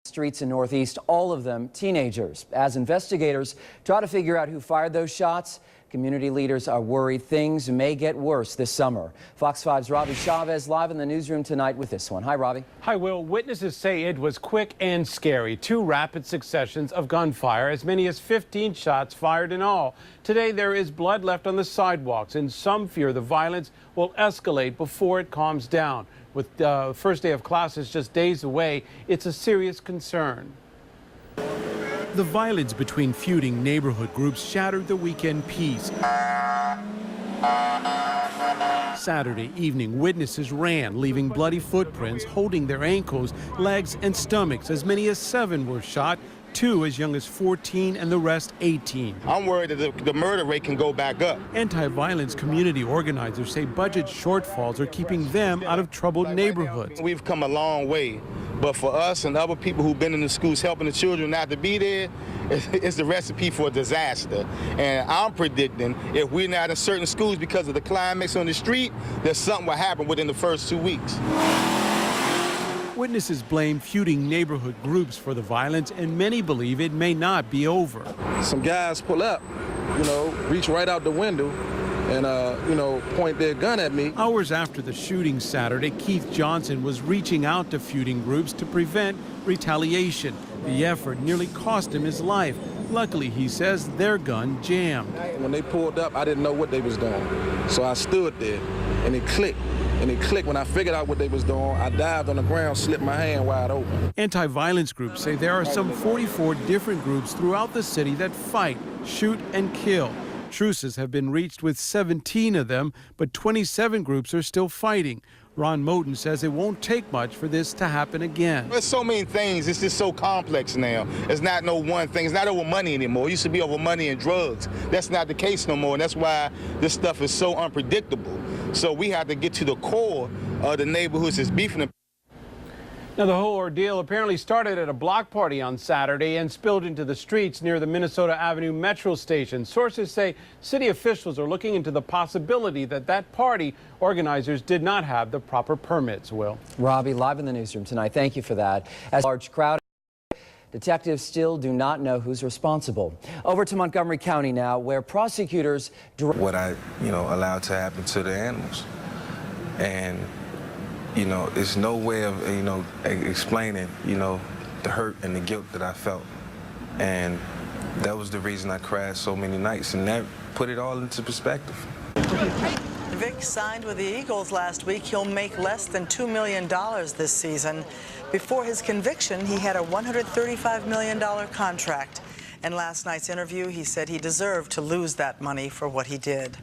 Streets in Northeast, all of them teenagers. As investigators try to figure out who fired those shots, community leaders are worried things may get worse this summer. Fox 5's Robbie Chavez live in the newsroom tonight with this one. Hi, Robbie. Hi, Will. Witnesses say it was quick and scary. 2 rapid successions of gunfire, as many as 15 shots fired in all. Today, there is blood left on the sidewalks, and some fear the violence will escalate before it calms down. With the first day of classes just days away, it's a serious concern. The violence between feuding neighborhood groups shattered the weekend peace. Saturday evening, witnesses ran, leaving bloody footprints, holding their ankles, legs, and stomachs. As many as 7 were shot, 2 as young as 14 and the rest 18. I'm worried that the murder rate can go back up. Anti-violence community organizers say budget shortfalls are keeping them out of troubled neighborhoods. We've come a long way, but for us and other people who've been in the schools helping the children not to be there, it's the recipe for a disaster. And I'm predicting if we're not in certain schools because of the climax on the street, that something will happen within the first 2 weeks. Witnesses blame feuding neighborhood groups for the violence, and many believe it may not be over. Some guys pull up, reach right out the window and, point their gun at me. Hours after the shooting Saturday, Keith Johnson was reaching out to feuding groups to prevent retaliation. The effort nearly cost him his life. Luckily, he says, their gun jammed. When they pulled up, I didn't know what they was doing. So I stood there, and it clicked. And it clicked. When I figured out what they was doing, I dived on the ground, slipped my hand wide open. Anti-violence groups say there are some 44 different groups throughout the city that fight, shoot, and kill. Truces have been reached with 17 of them, but 27 groups are still fighting. Ron Moten says it won't take much for this to happen again. There's so many things. It's just so complex now. It's not no one thing. It's not over money anymore. It used to be over money and drugs. That's not the case no more, and that's why this stuff is so unpredictable. So we have to get to the core of the neighborhoods that's beefing. Now, the whole ordeal apparently started at a block party on Saturday and spilled into the streets near the Minnesota Avenue Metro station. Sources say city officials are looking into the possibility that party organizers did not have the proper permits, Will. Robbie, live in the newsroom tonight. Thank you for that. As a large crowd, detectives still do not know who's responsible. Over to Montgomery County now, where prosecutors... What I, allowed to happen to the animals. And it's no way of, explaining, the hurt and the guilt that I felt. And that was the reason I cried so many nights, and that put it all into perspective. Vic signed with the Eagles last week. He'll make less than $2 million this season. Before his conviction, he had a $135 million contract. In last night's interview, he said he deserved to lose that money for what he did.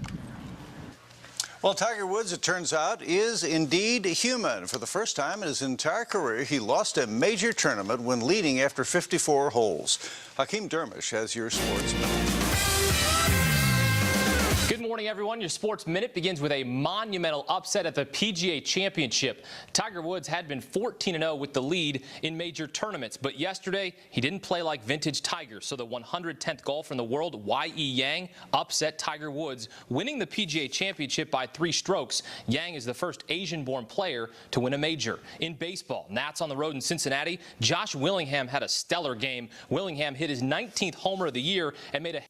Well, Tiger Woods, it turns out, is indeed human. For the first time in his entire career, he lost a major tournament when leading after 54 holes. Hakeem Dermish has your Sports Minute. Good morning, everyone. Your Sports Minute begins with a monumental upset at the PGA Championship. Tiger Woods had been 14-0 with the lead in major tournaments, but yesterday he didn't play like vintage Tiger, so the 110th golfer in the world, Y.E. Yang, upset Tiger Woods, winning the PGA Championship by 3 strokes. Yang is the first Asian-born player to win a major. In baseball, Nats on the road in Cincinnati, Josh Willingham had a stellar game. Willingham hit his 19th homer of the year and made a